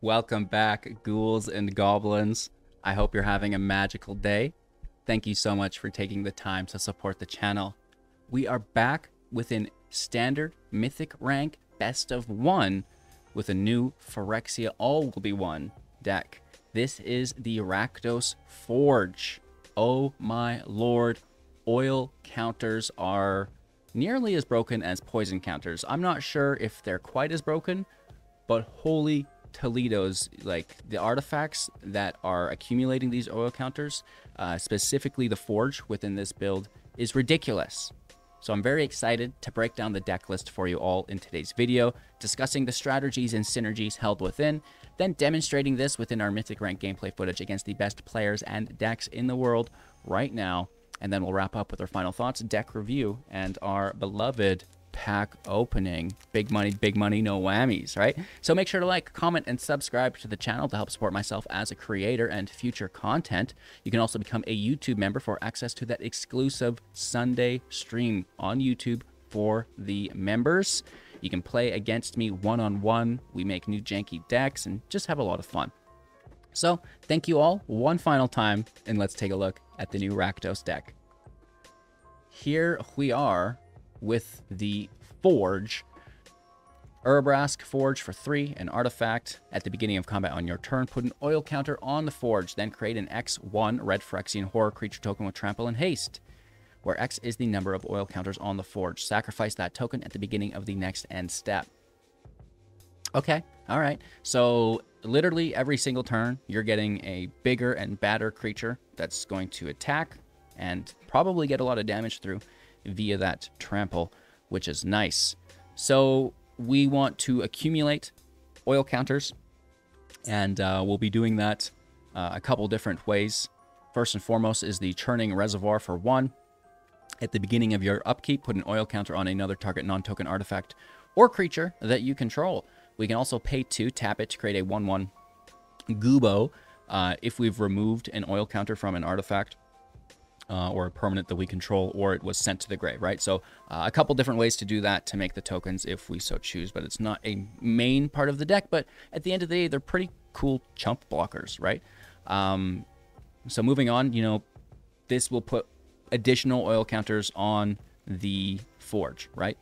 Welcome back, ghouls and goblins. I hope you're having a magical day. Thank you so much for taking the time to support the channel. We are back with an standard mythic rank best of one with a new Phyrexia All Will Be One deck. This is the Rakdos Forge. Oh my lord, oil counters are nearly as broken as poison counters. I'm not sure if they're quite as broken, but holy Toledo's, like the artifacts that are accumulating these oil counters, specifically the Forge within this build, is ridiculous. So I'm very excited to break down the deck list for you all in today's video, discussing the strategies and synergies held within, then demonstrating this within our Mythic rank gameplay footage against the best players and decks in the world right now, and then we'll wrap up with our final thoughts, deck review, and our beloved pack opening. Big money, no whammies, right? So make sure to like, comment, and subscribe to the channel to help support myself as a creator and future content. You can also become a YouTube member for access to that exclusive Sunday stream on YouTube for the members. You can play against me one-on-one. We make new janky decks and just have a lot of fun. So thank you all one final time, and let's take a look at the new Rakdos deck. Here we are with the Forge. Urabrask Forge for 3, an artifact. At the beginning of combat on your turn, put an oil counter on the Forge, then create an X1 red Phyrexian horror creature token with trample and haste, where X is the number of oil counters on the Forge. Sacrifice that token at the beginning of the next end step. Okay, all right. So literally every single turn, you're getting a bigger and badder creature that's going to attack and probably get a lot of damage through via that trample, which is nice. So we want to accumulate oil counters, and we'll be doing that a couple different ways. First and foremost is the Churning Reservoir for 1. At the beginning of your upkeep, put an oil counter on another target non-token artifact or creature that you control. We can also pay 2, tap it to create a 1/1 Goobo if we've removed an oil counter from an artifact or a permanent that we control, or it was sent to the grave, right? So a couple different ways to do that to make the tokens if we so choose, but it's not a main part of the deck, but at the end of the day, they're pretty cool chump blockers, right? So moving on, you know, this will put additional oil counters on the Forge, right?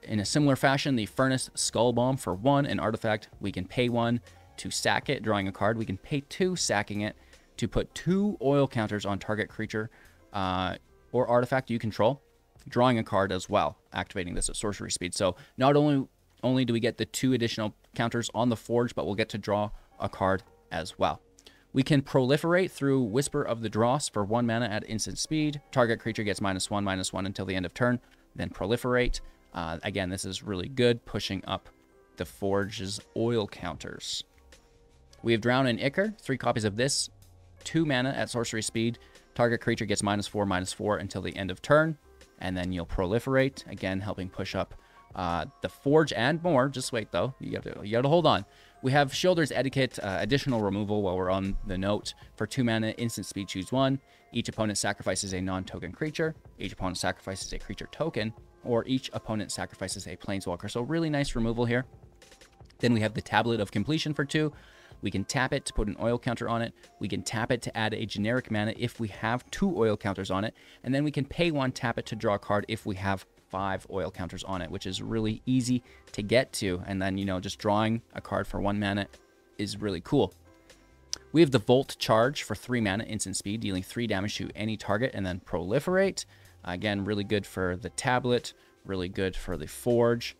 In a similar fashion, the Furnace Skullbomb for 1, an artifact, we can pay 1 to sack it, drawing a card. We can pay 2, sacking it, to put 2 oil counters on target creature or artifact you control, drawing a card as well, activating this at sorcery speed. So not only do we get the 2 additional counters on the Forge, but we'll get to draw a card as well. We can proliferate through Whisper of the Dross for 1 mana at instant speed. Target creature gets -1/-1 until the end of turn, then proliferate. Again, this is really good, pushing up the Forge's oil counters. We have Drown in Ichor, 3 copies of this. 2 mana at sorcery speed. Target creature gets -4/-4 until the end of turn, and then you'll proliferate, again helping push up the Forge and more. Just wait though, you gotta hold on. We have Sheoldred's Etiquette, additional removal while we're on the note. For 2 mana, instant speed, choose 1. Each opponent sacrifices a non-token creature. Each opponent sacrifices a creature token, or each opponent sacrifices a planeswalker. So really nice removal here. Then we have the Tablet of Completion for 2. We can tap it to put an oil counter on it. We can tap it to add a generic mana if we have 2 oil counters on it. And then we can pay 1, tap it to draw a card if we have 5 oil counters on it, which is really easy to get to. And then, you know, just drawing a card for 1 mana is really cool. We have the Volt Charge for 3 mana, instant speed, dealing 3 damage to any target, and then proliferate. Again, really good for the tablet, really good for the Forge.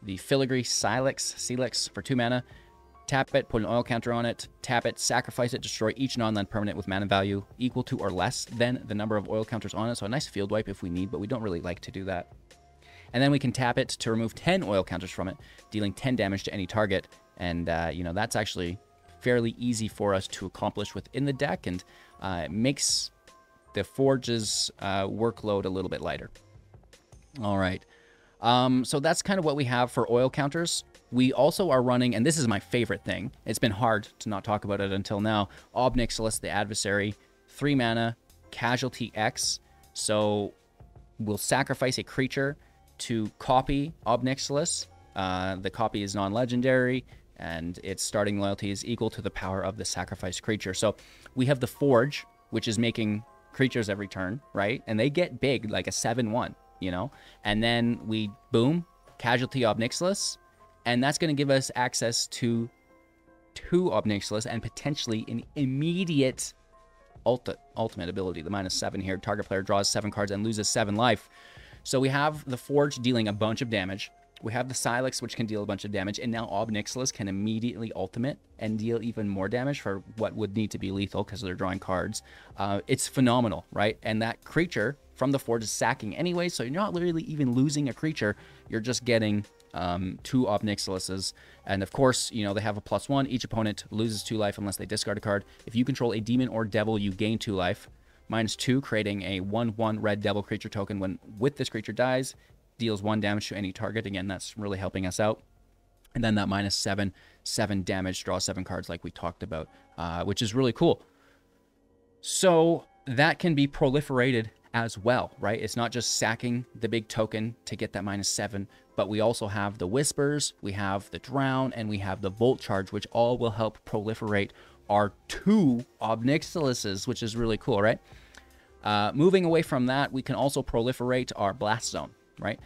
The Filigree Sylex for 2 mana. Tap it, put an oil counter on it, tap it, sacrifice it, destroy each non-land permanent with mana value equal to or less than the number of oil counters on it. So a nice field wipe if we need, but we don't really like to do that. And then we can tap it to remove 10 oil counters from it, dealing 10 damage to any target. And, you know, that's actually fairly easy for us to accomplish within the deck, and it makes the Forge's workload a little bit lighter. All right. So that's kind of what we have for oil counters. We also are running, and this is my favorite thing, it's been hard to not talk about it until now, Ob Nixilis, the Adversary, 3 mana, Casualty X. So we'll sacrifice a creature to copy Ob Nixilis. The copy is non-legendary. and its starting loyalty is equal to the power of the sacrificed creature. So we have the Forge, which is making creatures every turn, right? And they get big, like a 7/1, you know? And then we, boom, Casualty Ob Nixilis, and that's going to give us access to 2 Ob Nixilis and potentially an immediate ultimate ability, the -7 here. Target player draws 7 cards and loses 7 life. So we have the Forge dealing a bunch of damage. We have the Sylex, which can deal a bunch of damage, and now Ob Nixilis can immediately ultimate and deal even more damage for what would need to be lethal because they're drawing cards. It's phenomenal, right? And that creature from the Forge is sacking anyway, so you're not really even losing a creature. You're just getting 2 Ob Nixilises. And of course, you know, they have a +1. Each opponent loses 2 life unless they discard a card. If you control a demon or devil, you gain 2 life. -2, creating a 1/1 red devil creature token. When with this creature dies, deals 1 damage to any target. Again, that's really helping us out. And then that -7, 7 damage, draw 7 cards like we talked about, which is really cool. So that can be proliferated as well, right? It's not just sacking the big token to get that -7, but we also have the Whispers, we have the Drown, and we have the Volt Charge, which all will help proliferate our 2 Ob Nixilises, which is really cool, right? Moving away from that, we can also proliferate our Blast Zone, right?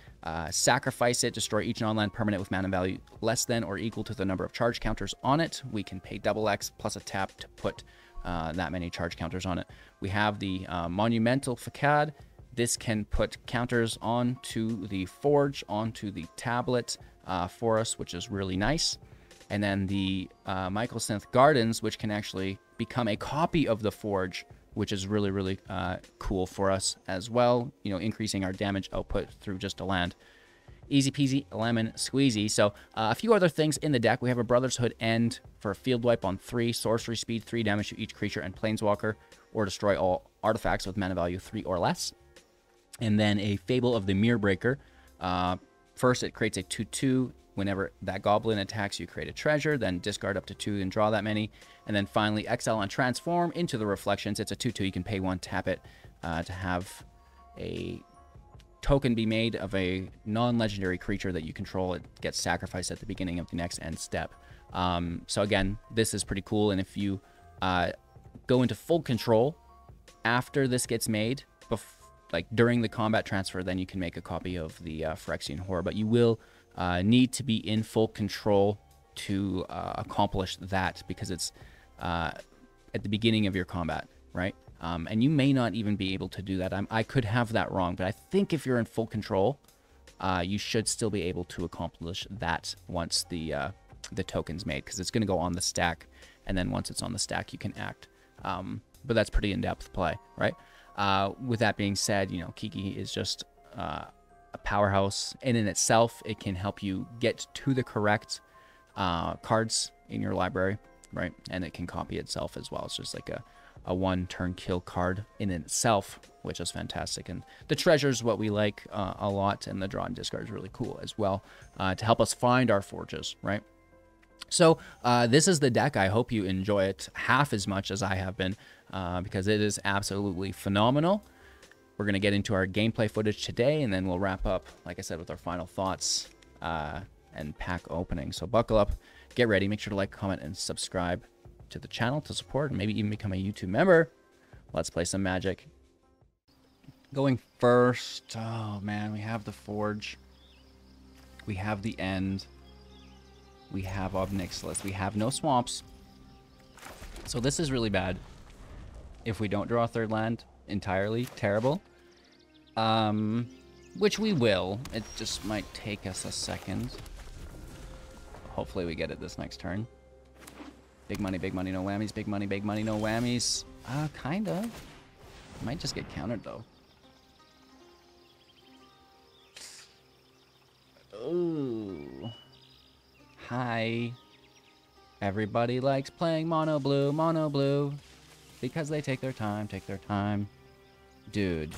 Sacrifice it, destroy each non-land permanent with mana value less than or equal to the number of charge counters on it. We can pay X plus a tap to put that many charge counters on it. We have the Monumental Facade. This can put counters onto the Forge, onto the tablet for us, which is really nice. And then the Mycosynth Gardens, which can actually become a copy of the Forge, which is really, really cool for us as well. You know, increasing our damage output through just a land. Easy peasy, lemon squeezy. So a few other things in the deck. We have a Brotherhood End for a field wipe on 3, sorcery speed, 3 damage to each creature and planeswalker, or destroy all artifacts with mana value 3 or less. And then a Fable of the Mirror Breaker. First, it creates a 2/2. Whenever that goblin attacks, you create a treasure, then discard up to 2 and draw that many. And then finally, exile and transform into the Reflections. It's a 2/2. You can pay 1, tap it to have a token be made of a non-legendary creature that you control. It gets sacrificed at the beginning of the next end step. So again, this is pretty cool. And if you go into full control after this gets made, like during the combat transfer, then you can make a copy of the Phyrexian Horror. But you will need to be in full control to accomplish that, because it's at the beginning of your combat, right? And you may not even be able to do that. I could have that wrong, but I think if you're in full control, you should still be able to accomplish that once the token's made, because it's going to go on the stack, and then once it's on the stack, you can act. But that's pretty in-depth play, right? With that being said, you know, Kiki is just a powerhouse, and in itself, it can help you get to the correct cards in your library, right? And it can copy itself as well. It's just like a 1-turn kill card in itself, which is fantastic. And the treasure is what we like a lot, and the draw and discard is really cool as well to help us find our forges, right? So this is the deck. I hope you enjoy it half as much as I have been, because it is absolutely phenomenal. We're going to get into our gameplay footage today, and then we'll wrap up, like I said, with our final thoughts and pack opening. So buckle up, get ready, make sure to like, comment, and subscribe to the channel to support, and maybe even become a YouTube member. Let's play some Magic. Going first, oh man, we have the Forge. We have the End. We have Ob Nixilis. We have no swamps. So this is really bad. If we don't draw a third land entirely, terrible. Which we will. It just might take us a second. Hopefully we get it this next turn. Big money, no whammies. Big money, no whammies. Kind of. Might just get countered, though. Ooh. Hi. Everybody likes playing mono blue. Because they take their time, Dude.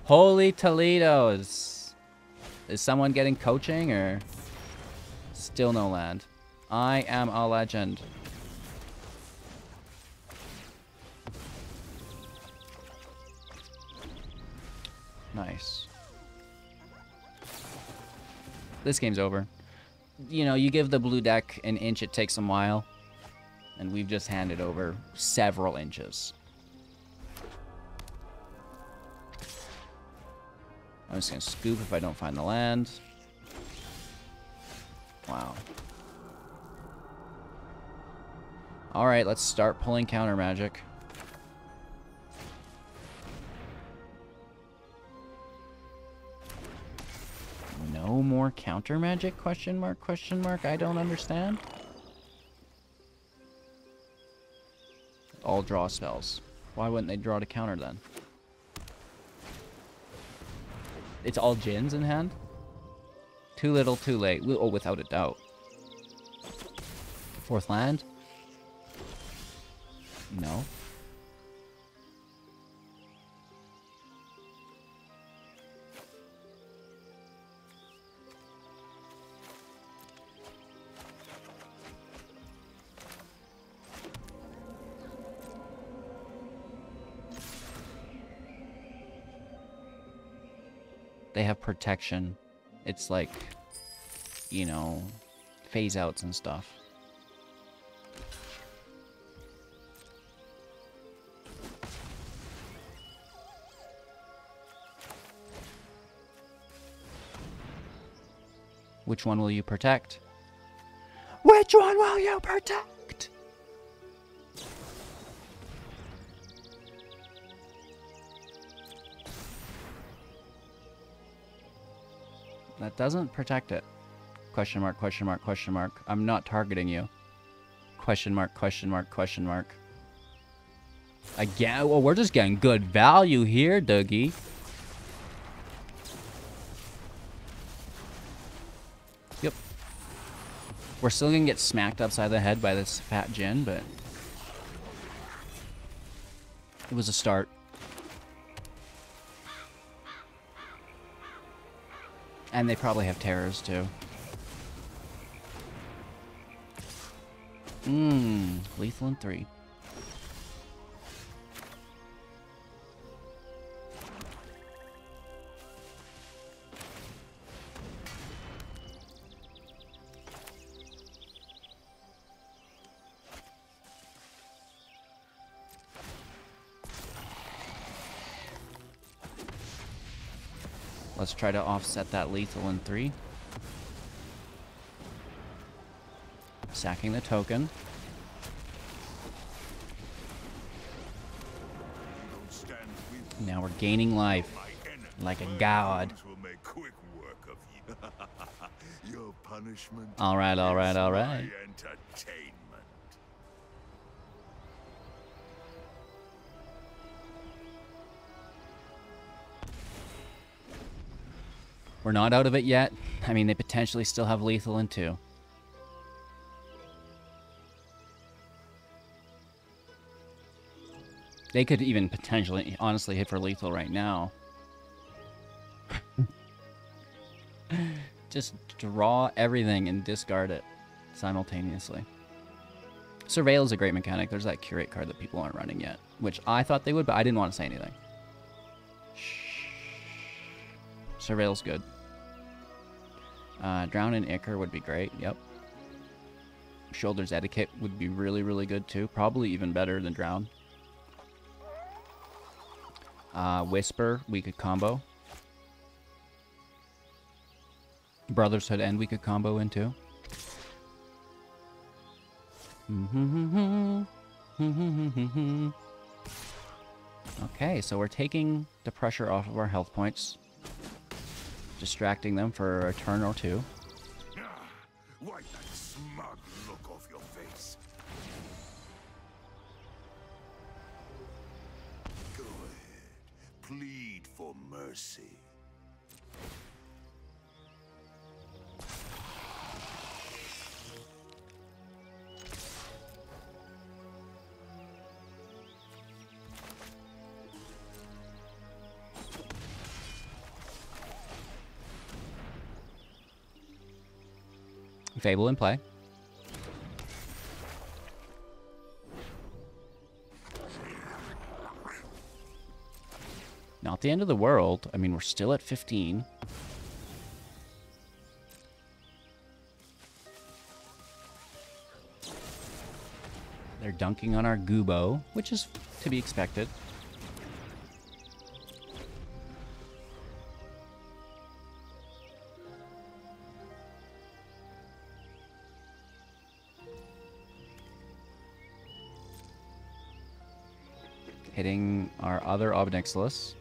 Holy Toledos. Is someone getting coaching, or still no land? I am a legend. Nice. This game's over. You know, you give the blue deck an inch, it takes a mile. And we've just handed over several inches. I'm just going to scoop if I don't find the land. Wow. Alright, let's start pulling counter magic. No more counter magic? Question mark, question mark? I don't understand. All draw spells. Why wouldn't they draw to counter then? It's all Djinns in hand? Too little, too late. Oh, without a doubt. Fourth land? No. They have protection. It's like, you know, phase outs and stuff. Which one will you protect? Which one will you protect? That doesn't protect it. Question mark, question mark, question mark. I'm not targeting you. Question mark, question mark, question mark. Again, well, we're just getting good value here, Dougie. Yep. We're still gonna get smacked upside the head by this fat Djinn, but it was a start. And they probably have terrors too. Lethal in 3. Let's try to offset that lethal in 3. Sacking the token. Now we're gaining life like a god. Alright, alright, alright. We're not out of it yet. I mean, they potentially still have lethal in 2. They could even potentially, honestly, hit for lethal right now. Just draw everything and discard it simultaneously. Surveil is a great mechanic. There's that curate card that people aren't running yet, which I thought they would, but I didn't want to say anything. Surveil's good. Drown and Ichor would be great, yep. Sheoldred's Etiquette would be really, really good too. Probably even better than Drown. Whisper, we could combo. Brotherhood End, we could combo into. Okay, so we're taking the pressure off of our health points. Distracting them for a turn or 2. Wipe that smug look off your face. Go ahead. Plead for mercy. Fable in play. Not the end of the world. I mean, we're still at 15. They're dunking on our Gubo, which is to be expected. Hitting our other Ob Nixilis.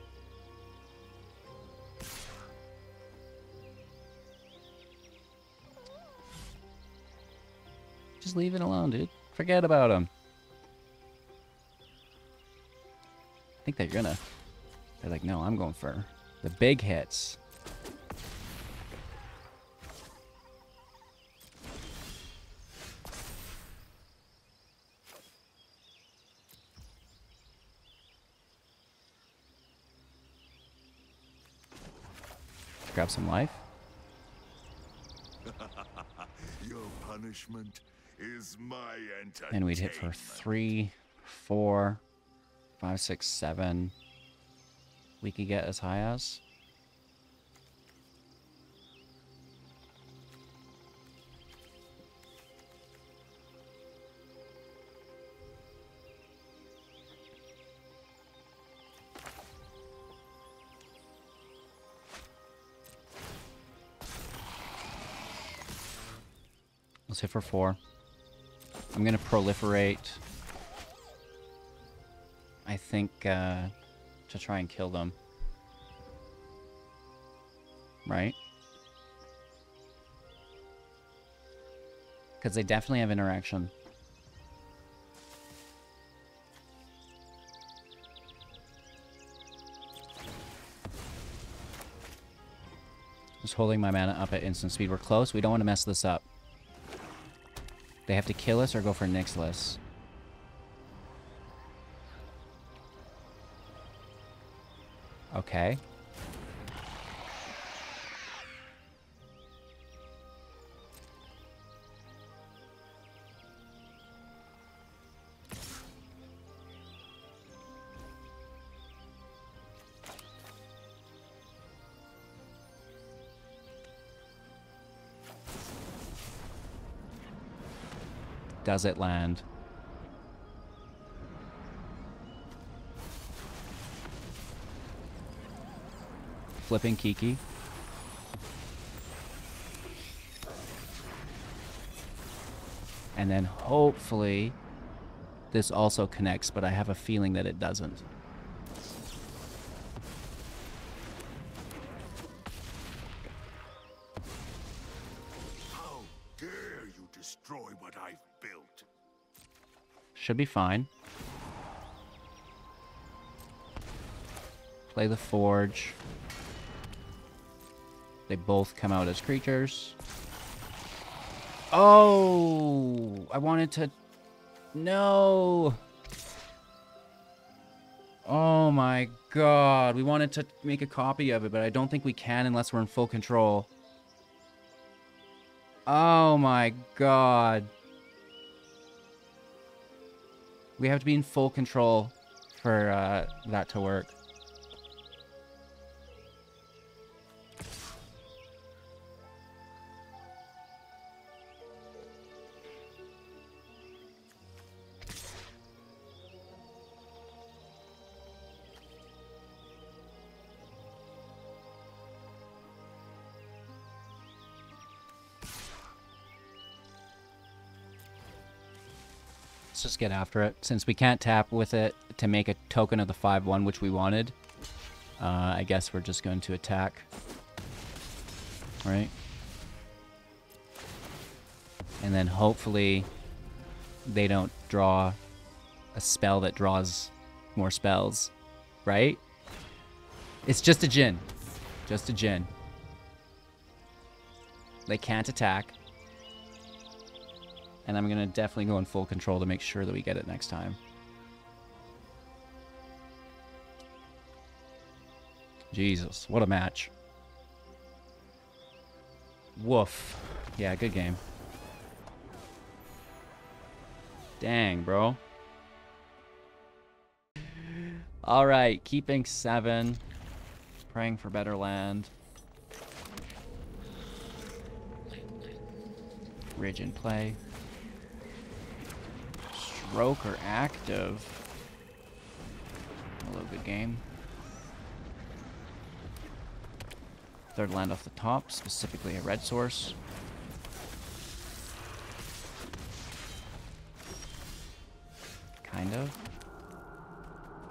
Just leave it alone, dude. Forget about him. I think they're gonna... They're like, no, I'm going for the big hits. Grab some life. Your punishment is my entertainment. And we'd hit for 3, 4, 5, 6, 7. We could get as high as. Let's hit for 4. I'm going to proliferate, I think, to try and kill them. Right? Because they definitely have interaction. Just holding my mana up at instant speed. We're close. We don't want to mess this up. They have to kill us or go for Nixilis. Okay. Does it land? Flipping Kiki. And then hopefully this also connects, but I have a feeling that it doesn't. How dare you destroy what I've built? Should be fine. Play the Forge. They both come out as creatures. Oh! I wanted to... No! Oh my god. We wanted to make a copy of it, but I don't think we can unless we're in full control. Oh my god. We have to be in full control for that to work. Let's just get after it. Since we can't tap with it to make a token of the 5/1, which we wanted, I guess we're just going to attack. Right? And then hopefully they don't draw a spell that draws more spells. Right? It's just a Djinn. Just a Djinn. They can't attack. And I'm going to definitely go in full control to make sure that we get it next time. Jesus, what a match. Woof. Yeah, good game. Dang, bro. All right, keeping 7. Praying for better land. Ridge in play. Stroker active. Hello, good game. Third land off the top, specifically a red source. Kind of.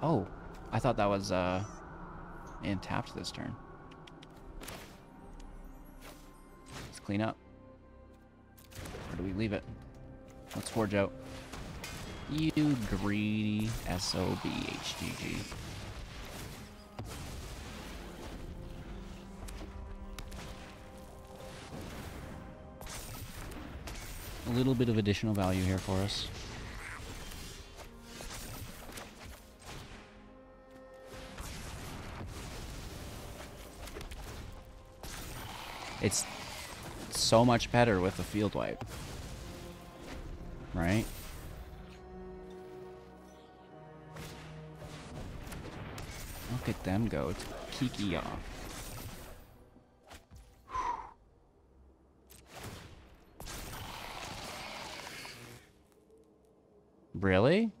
Oh, I thought that was in tapped this turn. Let's clean up. Where do we leave it? Let's forge out. You greedy SOB HGG. A little bit of additional value here for us. It's so much better with the field wipe. Right? Look at them go to Kiki off. Really?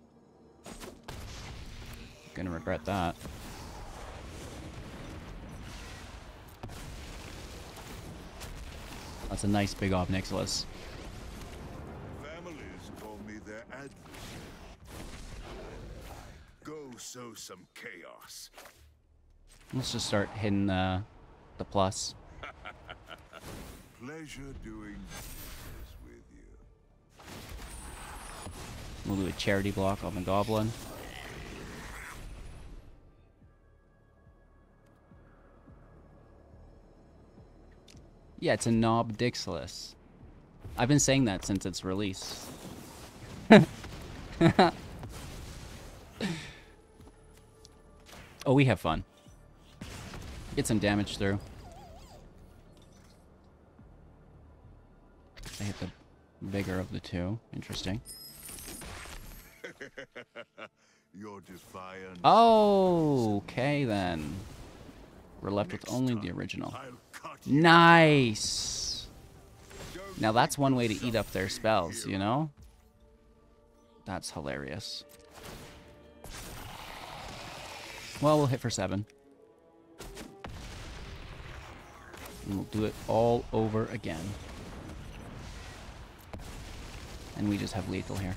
Gonna regret that. That's a nice big Ob Nixilis. Families call me their adversary. Go sow some chaos. Let's just start hitting the plus. Pleasure doing business with you. We'll do a charity block on the goblin. Yeah, it's a Ob Nixilis. I've been saying that since its release. Oh, we have fun. Get some damage through. I hit the bigger of the two. Interesting. Your defiance. Oh, okay then. We're left with only the original. Nice! Now that's one way to eat up their spells, you know? That's hilarious. Well, we'll hit for 7. And we'll do it all over again. And we just have lethal here.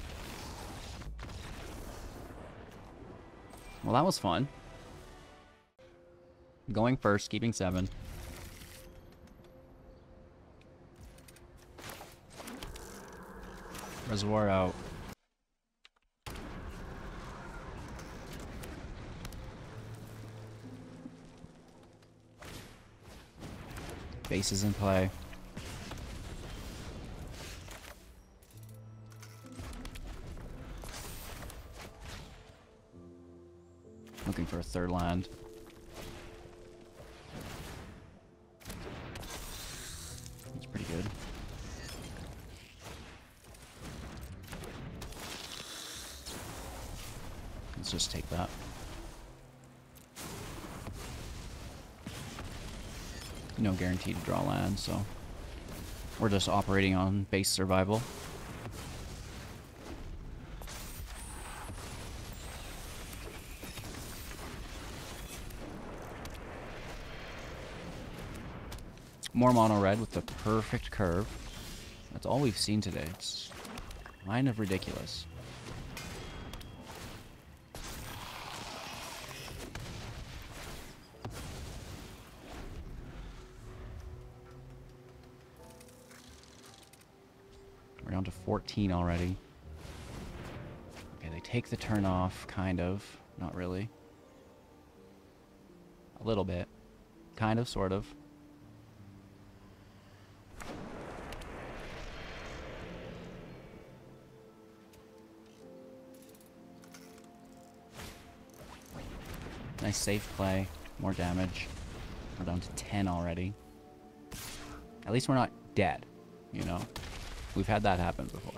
Well, that was fun. Going first, keeping 7. Reservoir out. Bases in play. Looking for a third land. That's pretty good. Let's just take that. No guarantee to draw land, so we're just operating on base survival. More mono red with the perfect curve. That's all we've seen today. It's kind of ridiculous. We're down to 14 already. Okay, they take the turn off, kind of. Not really. A little bit. Kind of, sort of. Nice safe play. More damage. We're down to 10 already. At least we're not dead, you know? We've had that happen before.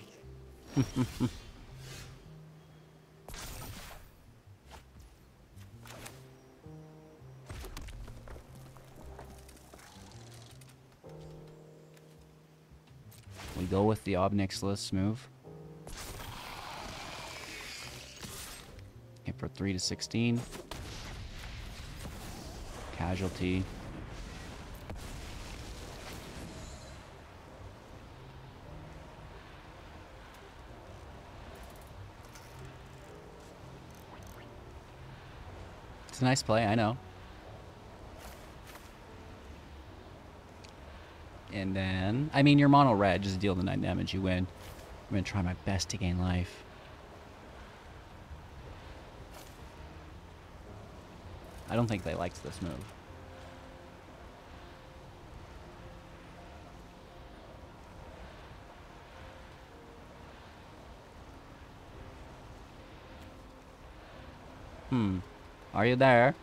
We go with the Ob Nixilis move. Hit for 3 to 16. Casualty. It's a nice play, I know. And then, I mean, you're mono red, just deal the 9 damage, you win. I'm gonna try my best to gain life. I don't think they liked this move. Are you there?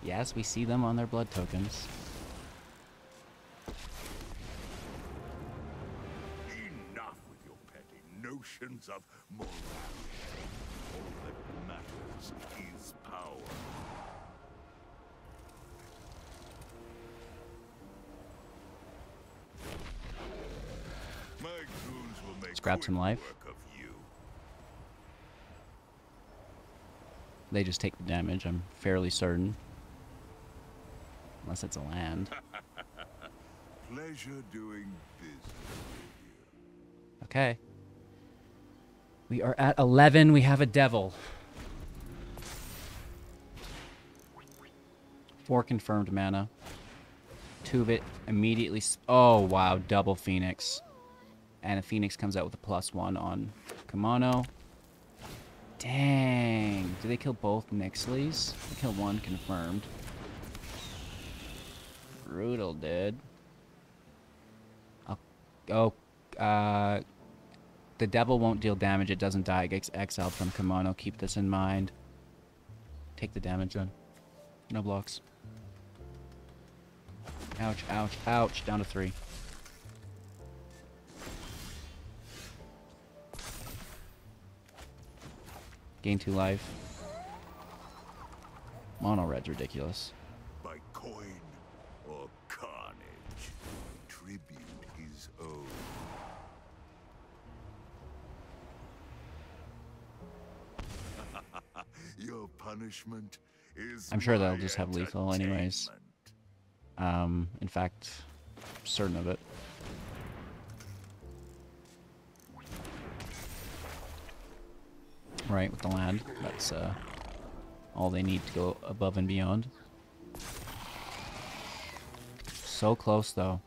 Yes, we see them on their blood tokens. Enough with your petty notions of morality. All that matters is power. My goons will make Let's grab some life. work of you. They just take the damage, I'm fairly certain. Unless it's a land. Pleasure doing business with you. Okay. We are at 11. We have a devil. 4 confirmed mana. 2 of it immediately. Oh, wow. Double Phoenix. And a Phoenix comes out with a +1 on Kumano. Dang. Do they kill both Nixilis? They kill one confirmed. Brutal, dude. Oh, the devil won't deal damage. It doesn't die. It gets exiled from Kumano. Keep this in mind. Take the damage then. No blocks. Ouch, ouch, ouch. Down to 3. Gain 2 life. Mono red's ridiculous. By coin or carnage, tribute is owed. Your punishment is I'm sure my they'll just have lethal anyways. In fact, I'm certain of it. Right, with the land. That's all they need to go above and beyond. So close, though.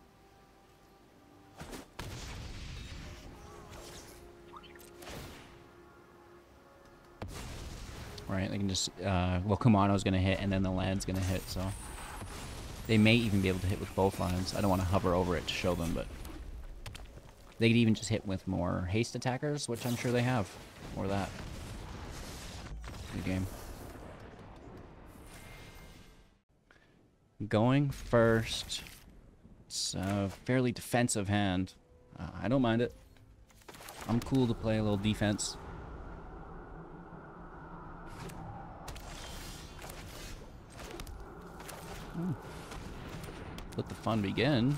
Right, they can just... well, Kumano's going to hit, and then the land's going to hit, so... They may even be able to hit with both lands. I don't want to hover over it to show them, but... They could even just hit with more haste attackers, which I'm sure they have. Or that. Good game. Going first. It's a fairly defensive hand. I don't mind it. I'm cool to play a little defense. Let the fun begin.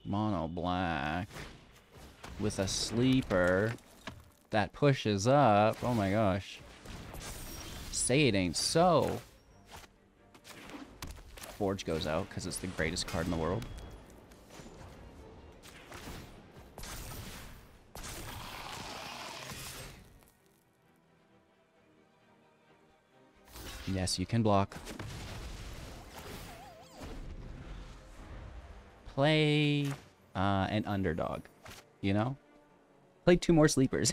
Mono black with a sleeper that pushes up. Oh my gosh. Say it ain't so. Forge goes out because it's the greatest card in the world. Yes, you can block. Play an underdog, you know? Play 2 more sleepers.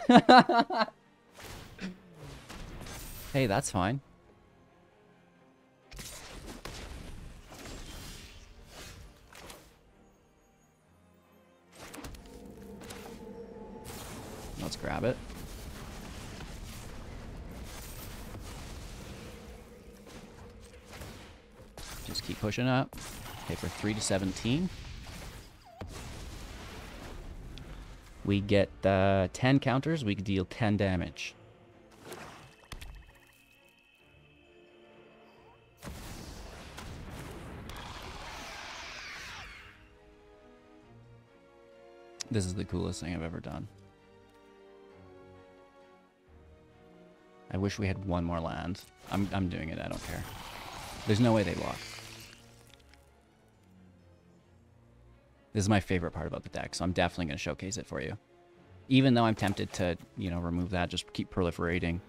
Hey, that's fine. Let's grab it. Just keep pushing up. Okay, for 3 to 17. We get 10 counters. We can deal 10 damage. This is the coolest thing I've ever done. I wish we had one more land. I'm doing it, I don't care. There's no way they block. This is my favorite part about the deck, so I'm definitely going to showcase it for you. Even though I'm tempted to, you know, remove that, just keep proliferating.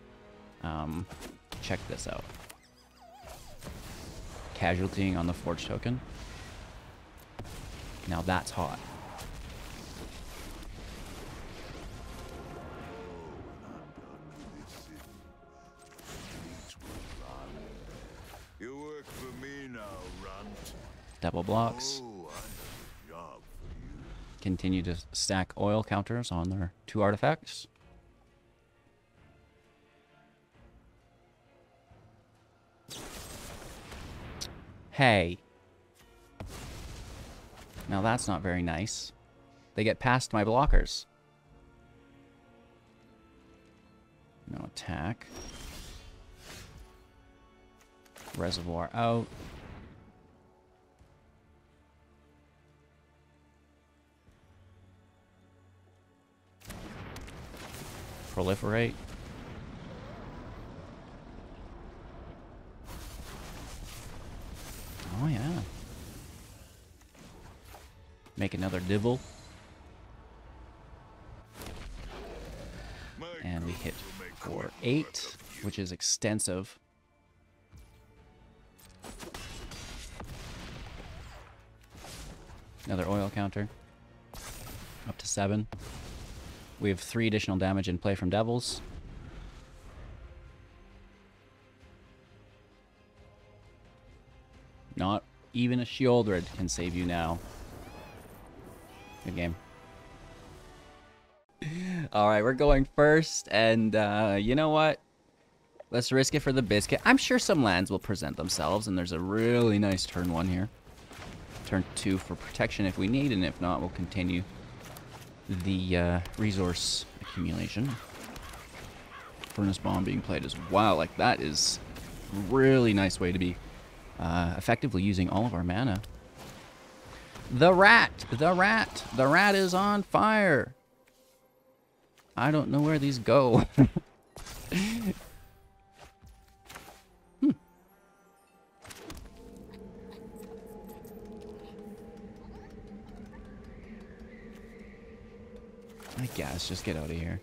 Check this out. Casualtying on the Forge token. Now that's hot. You work for me now, runt. Double blocks. Continue to stack oil counters on their 2 artifacts. Hey. Now that's not very nice. They get past my blockers. No attack. Reservoir out. Proliferate. Oh yeah. Make another Divil. And we hit for 8, which is extensive. Another oil counter. Up to 7. We have 3 additional damage in play from Devils. Not even a Sheoldred can save you now. Good game. Alright, we're going first, and you know what? Let's risk it for the biscuit. I'm sure some lands will present themselves, and there's a really nice turn 1 here. Turn 2 for protection if we need, and if not, we'll continue the resource accumulation. Furnace Bomb being played as well. Like, that is a really nice way to be effectively using all of our mana. The rat! The rat! The rat is on fire! I don't know where these go. I guess, just get out of here.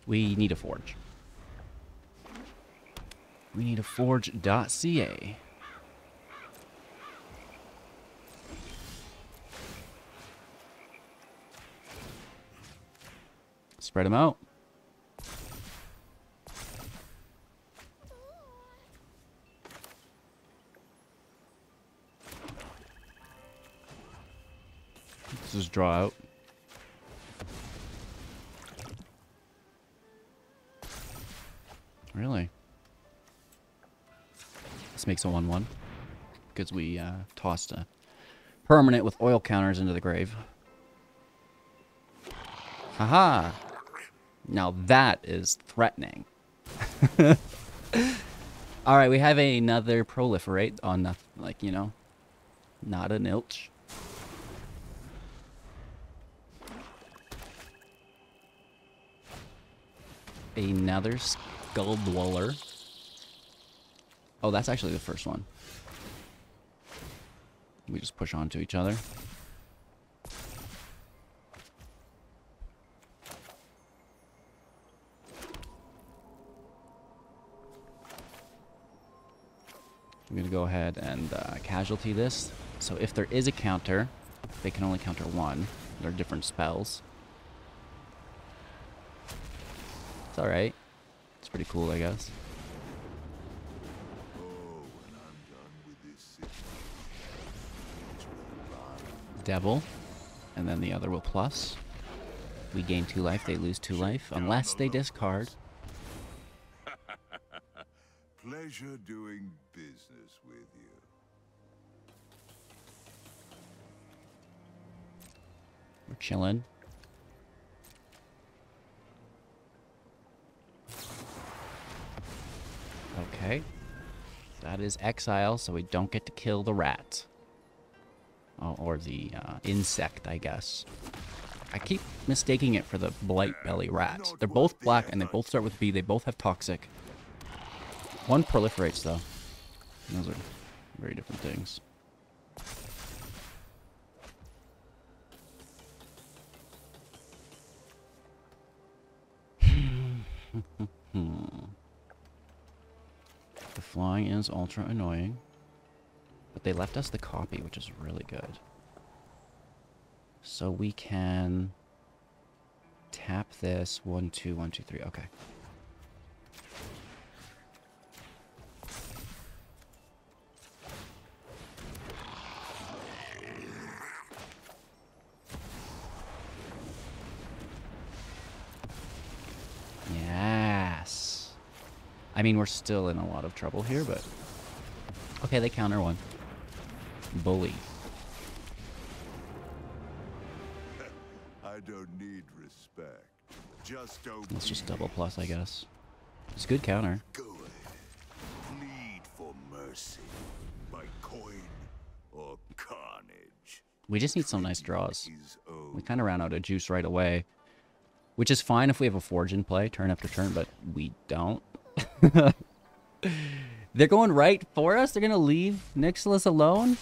We need a forge. We need a forge.ca. Spread them out. Let's just draw out. Really? This makes a 1/1 because we tossed a permanent with oil counters into the grave. Haha! Now that is threatening. Alright, we have another proliferate on the, like, you know, not an ilch. Another Skull Dweller. Oh, that's actually the first one. We just push onto each other. I'm going to go ahead and casualty this. So if there is a counter, they can only counter 1. They're different spells. It's alright. It's pretty cool, I guess. Devil. And then the other will plus. We gain 2 life, they lose 2 life. Unless they discard. Pleasure doing business with you. We're chilling. That is exile, so we don't get to kill the rat. Oh, or the insect, I guess. I keep mistaking it for the blight belly rat. They're both black and they both start with B. They both have toxic. One proliferates though. Those are very different things. The flying is ultra annoying. But they left us the copy, which is really good. So we can tap this. 1, 2, 1, 2, 3. Okay. Yes. I mean, we're still in a lot of trouble here, but... Okay, they counter one. Bully. I don't need respect. Just Let's just double plus, I guess. It's a good counter. go ahead. Plead for mercy by coin or carnage. We just need some nice draws. His own. We kind of ran out of juice right away. Which is fine if we have a Forge in play, turn after turn, but we don't. They're going right for us? They're going to leave Nixilis alone?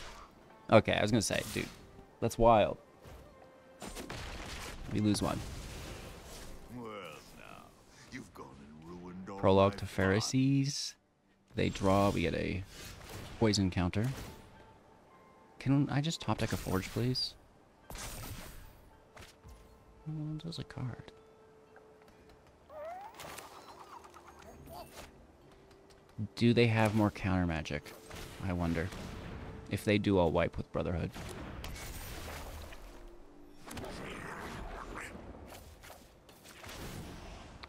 Okay, I was going to say, dude, that's wild. We lose one. Well, now you've gone and ruined all Prologue my to fun. Pharisees. They draw, we get a poison counter. Can I just top deck a Forge, please? There's a card. Do they have more counter magic? I wonder. If they do, I'll wipe with Brotherhood.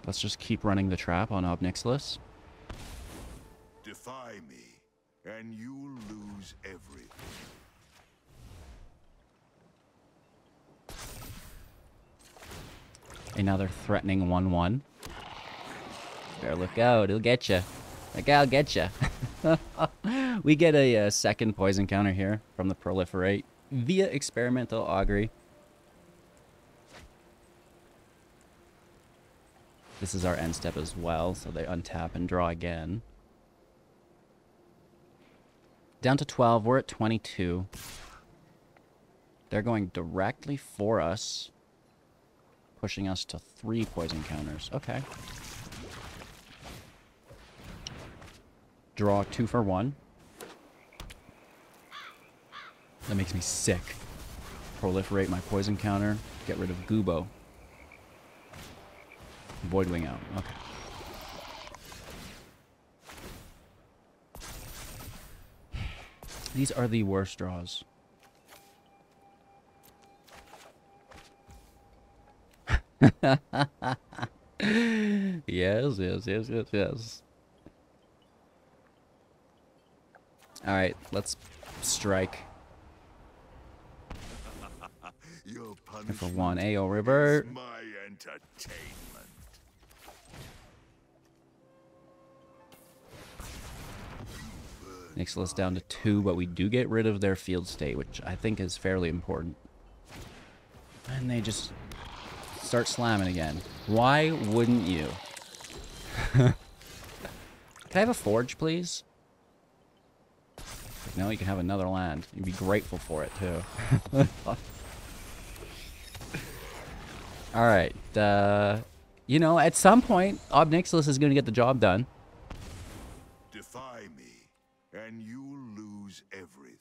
Let's just keep running the trap on Ob Nixilis. Defy me, and you'll lose everything. Another threatening 1/1. Better look out, he'll get you. That guy'll get you. We get a second poison counter here from the Proliferate via Experimental Augury. This is our end step as well, so they untap and draw again. Down to 12, we're at 22. They're going directly for us, pushing us to 3 poison counters. Okay. Draw 2 for 1. That makes me sick. Proliferate my poison counter. Get rid of Gubo. Voidwing out. Okay. These are the worst draws. Yes, yes, yes, yes, yes. Alright, let's strike. Your And for punishment 1, AO River. is my entertainment. Nixilis down to 2, but we do get rid of their field state, which I think is fairly important. And they just start slamming again. Why wouldn't you? Can I have a Forge, please? No, you can have another land. You'd be grateful for it, too. Alright, you know, at some point, Ob Nixilis is going to get the job done. Defy me, and you'll lose everything.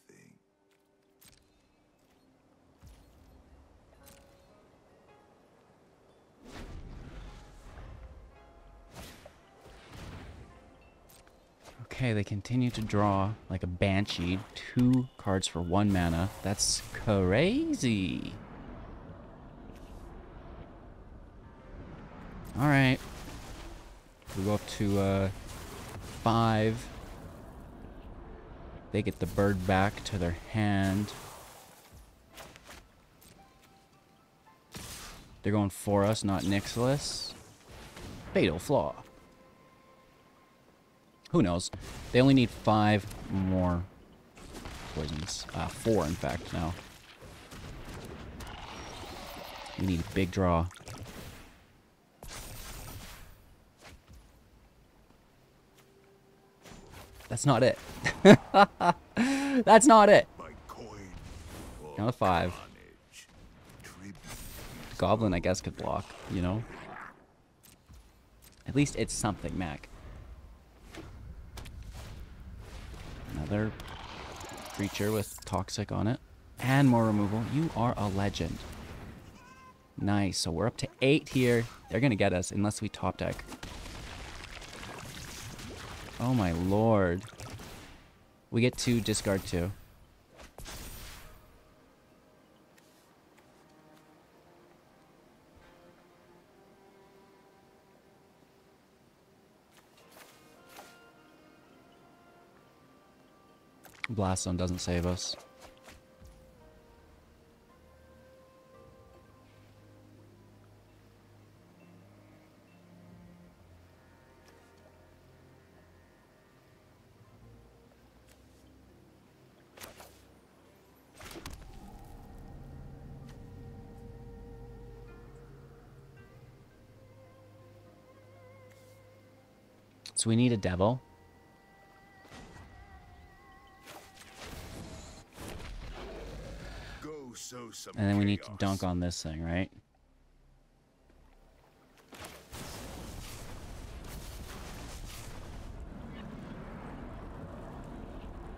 Okay, they continue to draw like a Banshee. 2 cards for 1 mana. That's crazy. Alright. We go up to 5. They get the bird back to their hand. They're going for us, not Nixilis. Fatal Flaw. Who knows? They only need 5 more poisons. 4, in fact, now. We need a big draw. That's not it. That's not it. Down to 5. Goblin, I guess, could block, you know? At least it's something, Mac. Another creature with toxic on it. And more removal. You are a legend. Nice. So we're up to 8 here. They're going to get us unless we top deck. Oh my lord. We get to discard 2. Blast Zone doesn't save us. So we need a devil. And then we need to dunk on this thing, right?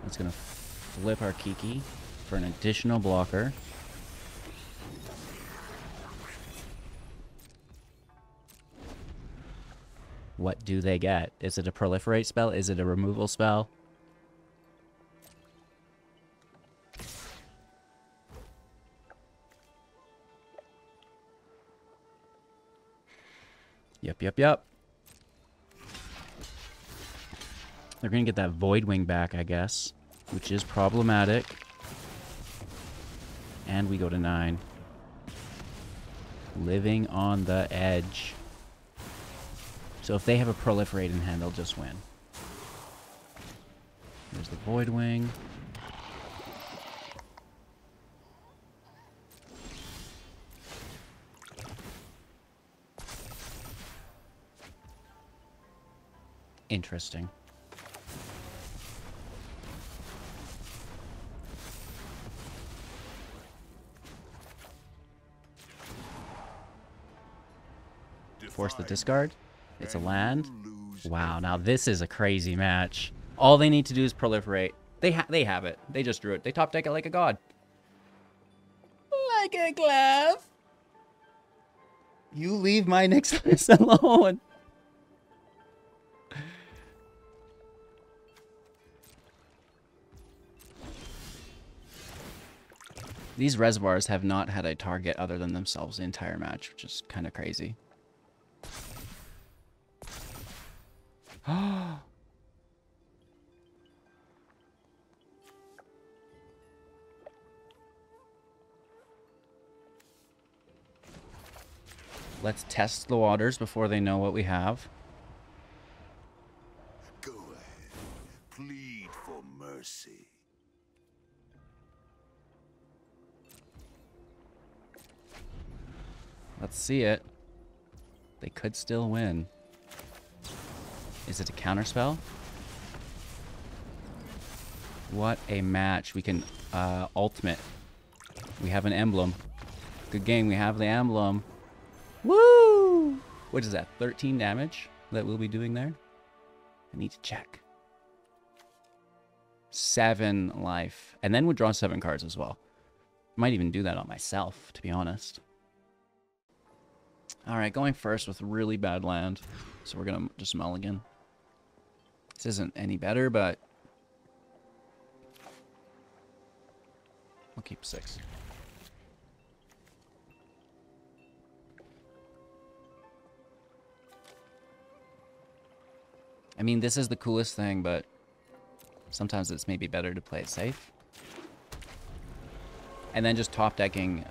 That's gonna flip our Kiki for an additional blocker. What do they get? Is it a proliferate spell? Is it a removal spell? Yep. They're gonna get that Void Wing back, I guess, which is problematic. And we go to 9. Living on the edge. So if they have a proliferate in hand, they'll just win. There's the Void Wing. Interesting. Force the discard. It's a land. Wow, now this is a crazy match. All they need to do is proliferate. They have it. They just drew it. They top deck it like a god. Like a glove. You leave my Nixilis alone. These reservoirs have not had a target other than themselves the entire match, which is kind of crazy. Let's test the waters before they know what we have. Go ahead. Plead for mercy. Let's see it. They could still win. Is it a counterspell? What a match. We can ultimate. We have an emblem. Good game. We have the emblem. Woo! What is that? 13 damage that we'll be doing there? I need to check. 7 life. And then we'll draw 7 cards as well. Might even do that on myself, to be honest. Alright, going first with really bad land. So we're going to just mulligan. This isn't any better, but we'll keep 6. I mean, this is the coolest thing, but sometimes it's maybe better to play it safe. And then just top decking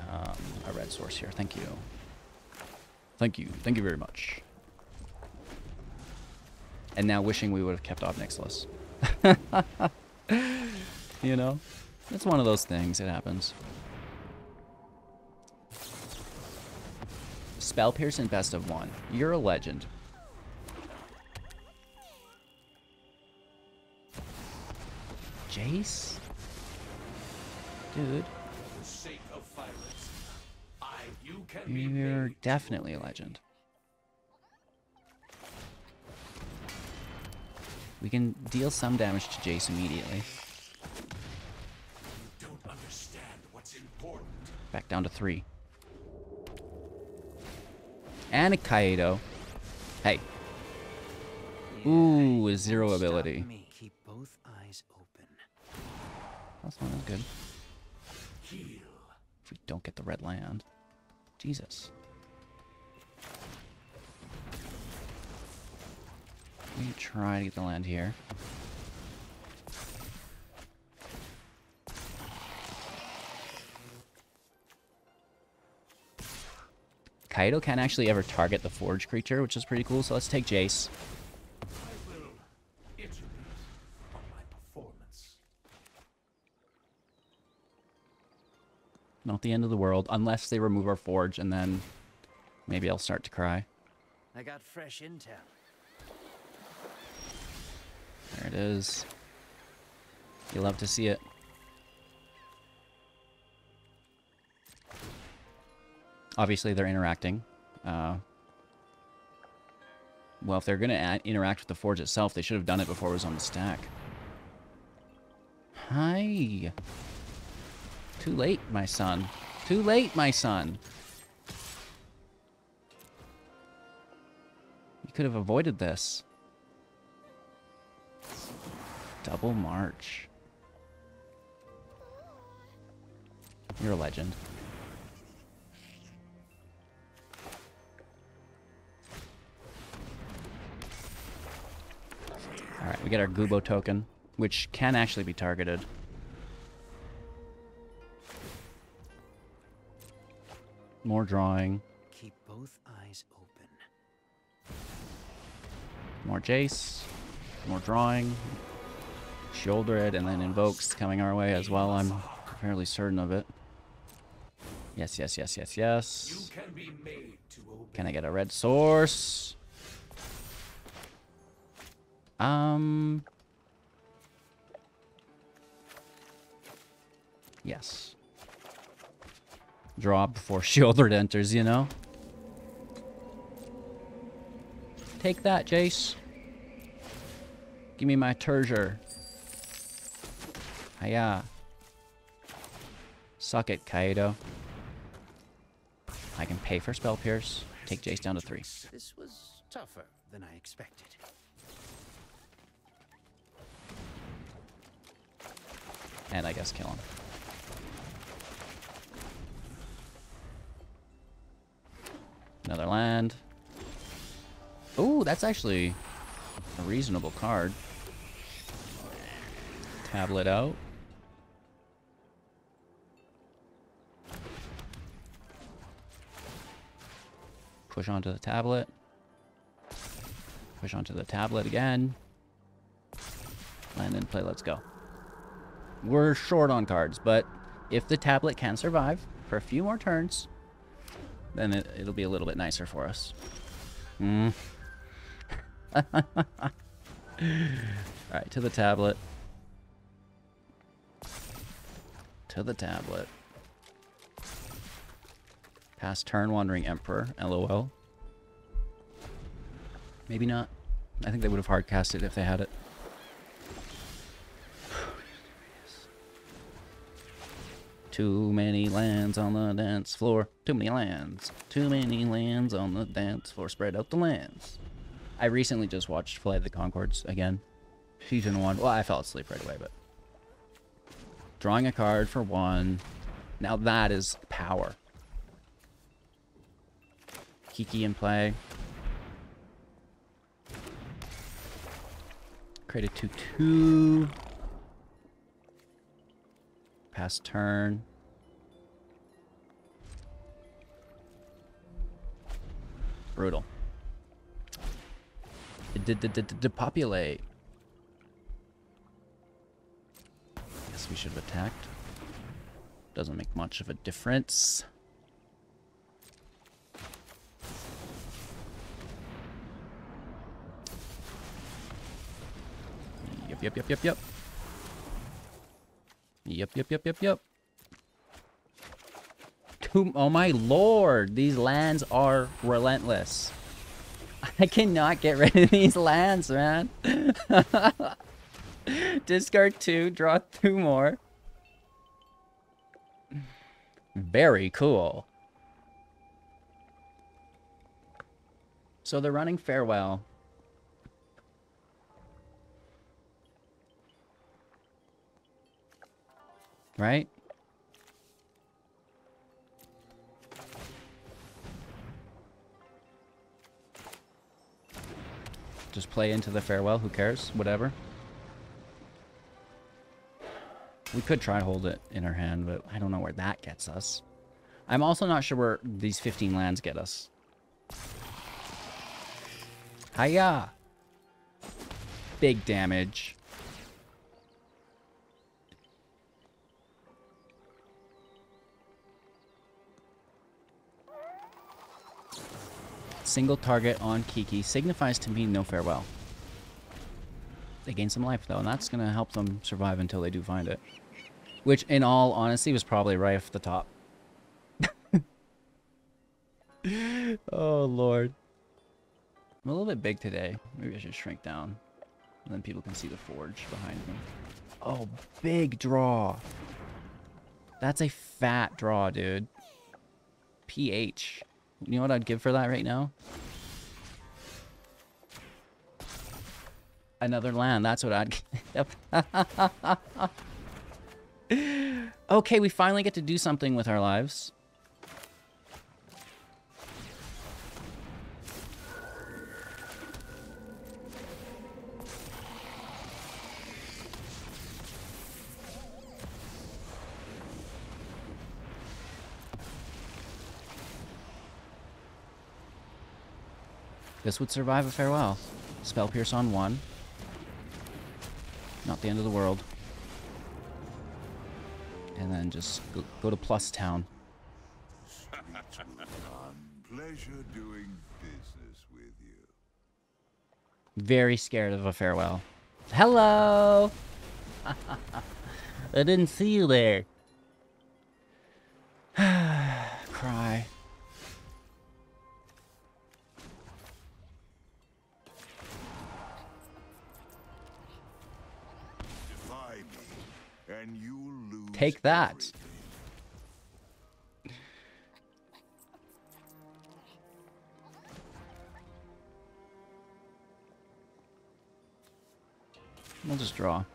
a red source here. Thank you. Thank you. Thank you very much. And now wishing we would have kept Ob Nixilis. You know? It's one of those things. It happens. Spell Pierce in best of 1. You're a legend. Jace? Dude. You're definitely a legend. We can deal some damage to Jace immediately. You don't understand what's important. Back down to 3. And a Kaido. Hey. Ooh, a 0 ability. Keep both eyes open. That's not as good. Heal. If we don't get the red land. Jesus. We try to get the land here. Kaido can't actually ever target the forge creature, which is pretty cool, so let's take Jace. I will iterate on my performance. Not the end of the world, unless they remove our forge, and then maybe I'll start to cry. I got fresh intel. There it is. You love to see it. Obviously, they're interacting. Well, if they're going to interact with the forge itself, they should have done it before it was on the stack. Hi. Too late, my son. Too late, my son. You could have avoided this. Double March. You're a legend. Alright, we get our Gubo token, which can actually be targeted. More drawing. Keep both eyes open. More Jace. More drawing. Sheoldred, and then Invokes coming our way as well. I'm fairly certain of it. Yes, yes, yes, yes, yes. You can be made to obey. Can I get a red source? Yes. Draw before Sheoldred enters, you know? Take that, Jace. Give me my Tertiary. Hiya. Suck it, Kaido. I can pay for Spell Pierce. Take Jace down to 3. This was tougher than I expected. And I guess kill him. Another land. Ooh, that's actually a reasonable card. Tablet out. Push onto the tablet. Push onto the tablet again. Land in play, let's go. We're short on cards, but if the tablet can survive for a few more turns, then it'll be a little bit nicer for us. Alright, to the tablet. To the tablet. Past turn, Wandering Emperor, LOL. Maybe not. I think they would have hardcast it if they had it. Too many lands on the dance floor. Too many lands. Too many lands on the dance floor. Spread out the lands. I recently just watched Flight of the Conchords again. Season 1. Well, I fell asleep right away, but... Drawing a card for 1. Now that is power. Kiki in play. Create a 2/2. Pass turn. Brutal. depopulate. Guess we should have attacked. Doesn't make much of a difference. Yep. Oh my lord, these lands are relentless. I cannot get rid of these lands, man. Discard 2, draw 2 more. Very cool. So they're running Farewell. Right? Just play into the Farewell, who cares? Whatever. We could try to hold it in our hand, but I don't know where that gets us. I'm also not sure where these 15 lands get us. Hiya! Big damage. Single target on Kiki signifies to me no Farewell. They gain some life though, and that's gonna help them survive until they do find it. Which, in all honesty, was probably right off the top. Oh lord. I'm a little bit big today. Maybe I should shrink down. And then people can see the forge behind me. Oh, big draw. That's a fat draw, dude. PH. You know what I'd give for that right now? Another land. That's what I'd give. Okay, we finally get to do something with our lives. This would survive a Farewell. Spell Pierce on 1. Not the end of the world. And then just go to Plus Town. Pleasure doing business with you. Very scared of a Farewell. Hello! I didn't see you there. Cry. And you'll lose. Take that. Everything. We'll just draw.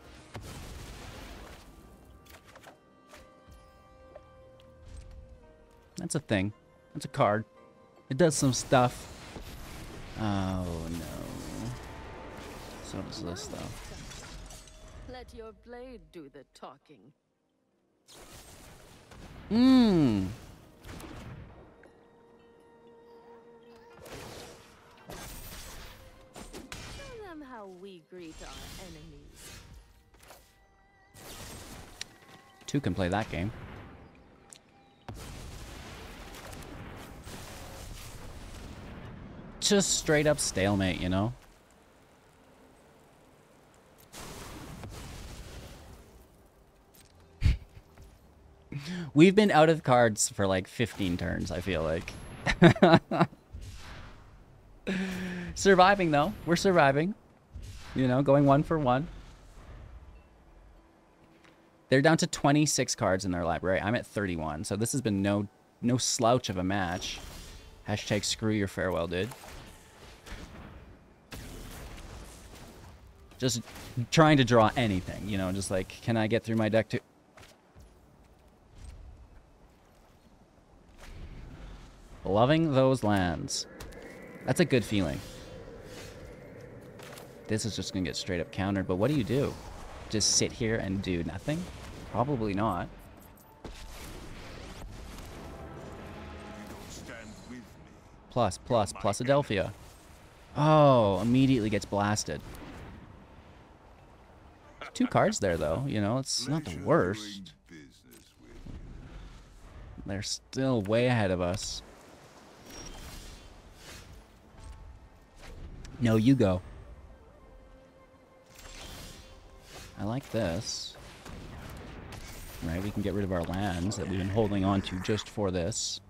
That's a thing. That's a card. It does some stuff. Oh no. So does this though. Let your blade do the talking. Mmm. Tell them how we greet our enemies. 2 can play that game. Just straight up stalemate, you know? We've been out of cards for like 15 turns, I feel like. Surviving though. We're surviving. You know, going 1 for 1. They're down to 26 cards in their library. I'm at 31, so this has been no slouch of a match. Hashtag screw your Farewell, dude. Just trying to draw anything, you know, just like, can I get through my deck to... Loving those lands. That's a good feeling. This is just gonna get straight up countered, but what do you do? Just sit here and do nothing? Probably not. Plus Adelphia. Oh, immediately gets blasted. 2 cards there, though. You know, it's not the worst. They're still way ahead of us. No, you go. I like this. Right, we can get rid of our lands that we've been holding on to just for this.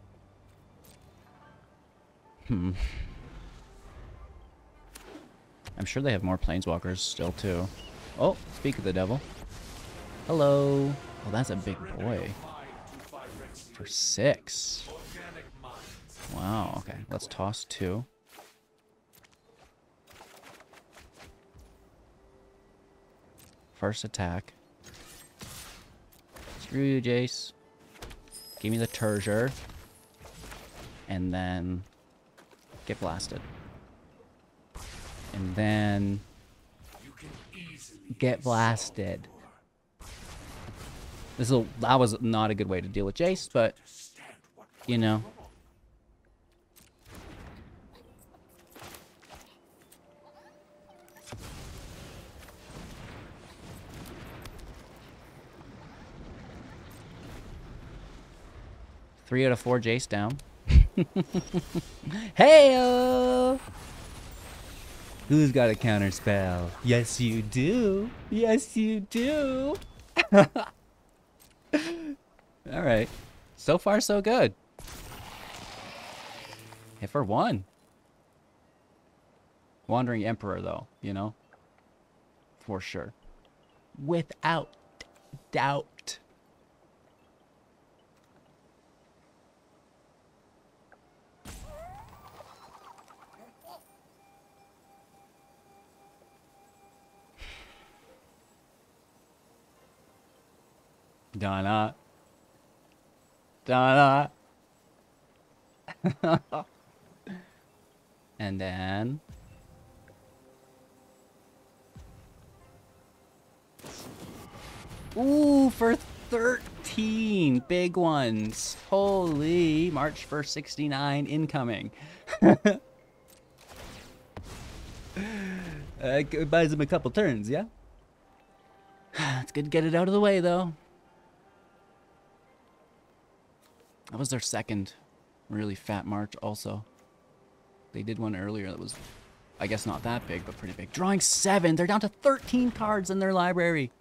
I'm sure they have more planeswalkers still, too. Oh, speak of the devil. Hello. Oh, that's a big boy. For 6. Wow, okay. Let's toss 2. First attack. Screw you, Jace. Give me the Tertiary. And then get blasted. And then get blasted. That was not a good way to deal with Jace, but you know. Three out of 4 Jace down. Hey-o! Who's got a counter spell? Yes, you do. Yes, you do. All right. So far, so good. Hit for 1. Wandering Emperor, though, you know? For sure. Without doubt. Donna. Donna. And then ooh, for 13 big ones. Holy, March 1st 69 incoming. It buys him a couple turns, yeah? It's good to get it out of the way, though. That was their second really fat March also. They did one earlier that was, I guess, not that big, but pretty big. Drawing 7. They're down to 13 cards in their library.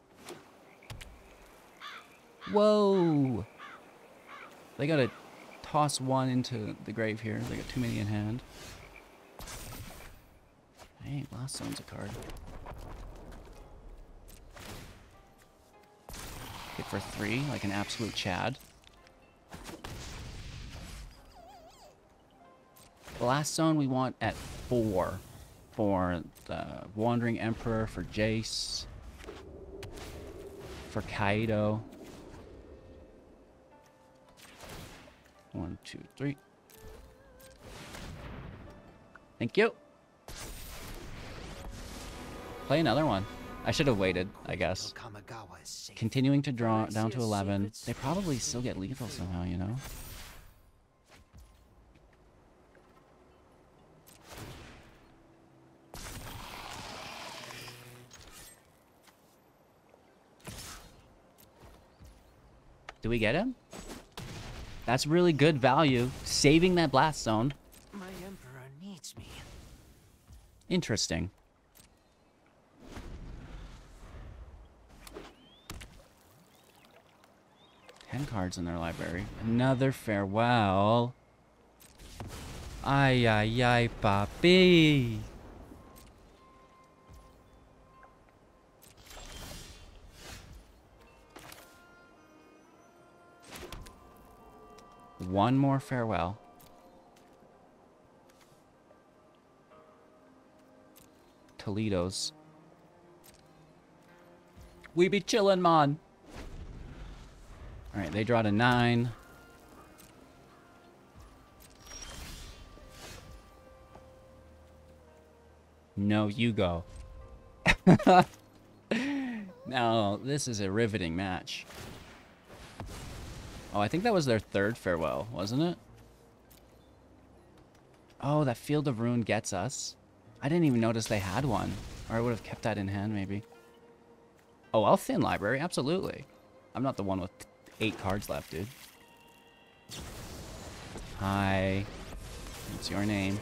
Whoa. They got to toss 1 into the grave here. They got too many in hand. Hey, Blast Zone's a card. Hit for 3, like an absolute Chad. Blast Zone we want at 4 for the Wandering Emperor, for Jace, for Kaido. 1, 2, 3. Thank you. Play another one. I should have waited, I guess. Continuing to draw down to 11. They probably still get lethal somehow, you know? Do we get him? That's really good value. Saving that Blast Zone. My Emperor needs me. Interesting. Cards in their library. Another farewell. Ay, ay, ay, papi. One more farewell. Toledo's. We be chillin', man. Alright, they draw to 9. No, you go. Now, this is a riveting match. Oh, I think that was their 3rd farewell, wasn't it? Oh, that Field of Ruin gets us. I didn't even notice they had one. Or I would have kept that in hand, maybe. Oh, I'll thin library, absolutely. I'm not the one with 8 cards left, dude. Hi. What's your name?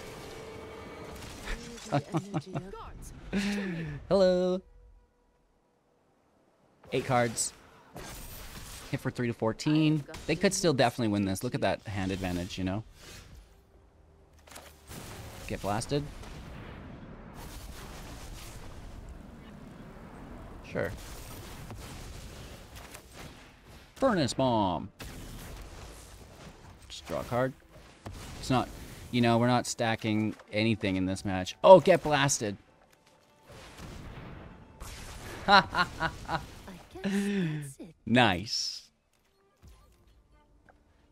Hello. 8 cards. Hit for 3 to 14. They could still definitely win this. Look at that hand advantage, you know? Get blasted. Sure. Furnace bomb. Just draw a card. It's not, you know, we're not stacking anything in this match. Oh, get blasted. Nice.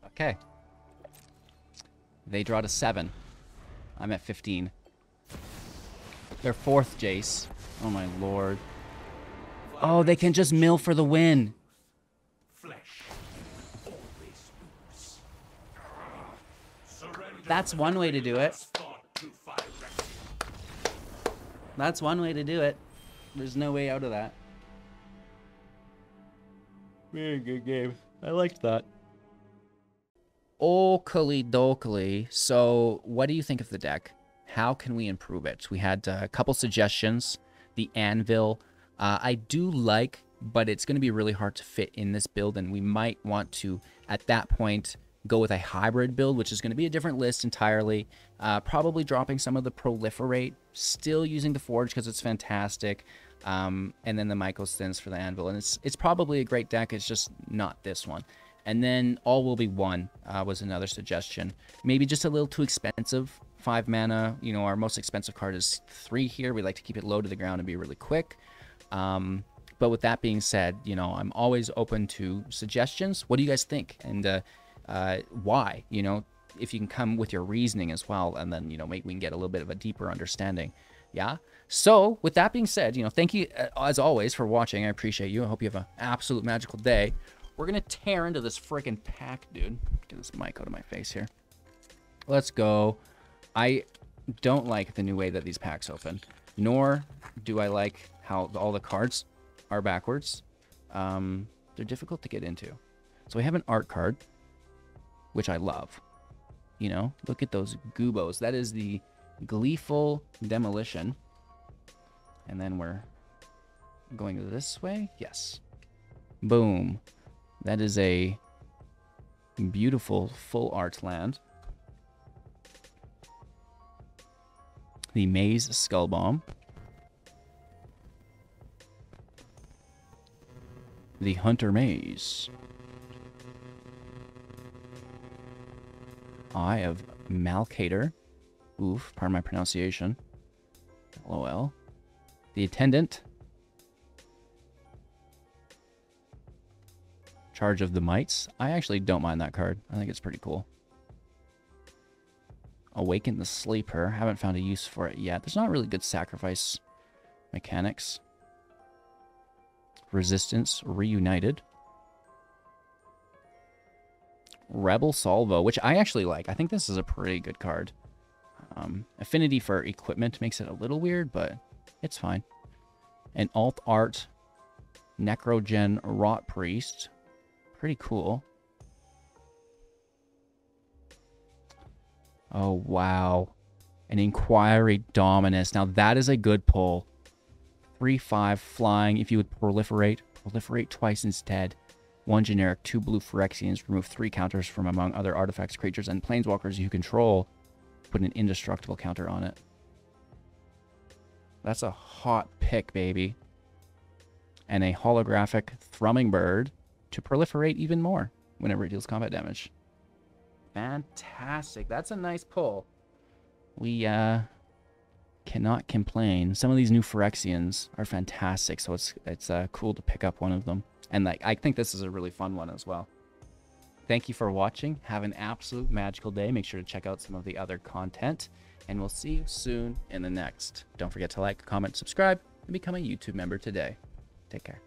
Okay. They draw to 7. I'm at 15. Their 4th Jace. Oh my lord. Oh, they can just mill for the win. That's one way to do it. That's one way to do it. There's no way out of that. Very good game. I liked that. Oakley dokley. So, what do you think of the deck? How can we improve it? We had a couple suggestions. The Anvil, I do like, but it's going to be really hard to fit in this build, and we might want to, at that point, go with a hybrid build, which is going to be a different list entirely. Probably dropping some of the Proliferate, still using the Forge because it's fantastic, and then the Mycosynths for the Anvil. And it's probably a great deck, it's just not this one. And then All Will Be One was another suggestion. Maybe just a little too expensive. 5 mana, you know, our most expensive card is 3 here. We like to keep it low to the ground and be really quick. But with that being said, you know, I'm always open to suggestions. What do you guys think? And why? You know, if you can come with your reasoning as well, and then, you know, maybe we can get a little bit of a deeper understanding. Yeah. So with that being said, you know, thank you as always for watching. I appreciate you. I hope you have an absolute magical day. We're going to tear into this freaking pack, dude. Get this mic out of my face here. Let's go. I don't like the new way that these packs open, nor do I like how all the cards are backwards. They're difficult to get into. So we have an art card, which I love. You know, look at those goobos. That is the Gleeful Demolition. And then we're going this way. Yes. Boom. That is a beautiful full art land. The Maze Skullbomb. The Hunter Maze. Eye of Malcator. Oof, pardon my pronunciation. LOL. The Attendant. Charge of the Mites. I actually don't mind that card. I think it's pretty cool. Awaken the Sleeper. Haven't found a use for it yet. There's not really good sacrifice mechanics. Resistance Reunited. Rebel Salvo, which I actually like. I think this is a pretty good card. Affinity for equipment makes it a little weird, but it's fine. An Alt Art Necrogen Rot Priest. Pretty cool. Oh, wow. An Inquiry Dominus. Now, that is a good pull. 3/5 flying. If you would proliferate twice instead. 1 generic, 2 blue Phyrexians. Remove 3 counters from among other artifacts, creatures, and planeswalkers you control. Put an indestructible counter on it. That's a hot pick, baby. And a holographic Thrumming Bird to proliferate even more whenever it deals combat damage. Fantastic. That's a nice pull. We cannot complain. Some of these new Phyrexians are fantastic, so it's cool to pick up one of them. And like, I think this is a really fun one as well. Thank you for watching. Have an absolute magical day. Make sure to check out some of the other content, and we'll see you soon in the next. Don't forget to like, comment, subscribe, and become a YouTube member today. Take care.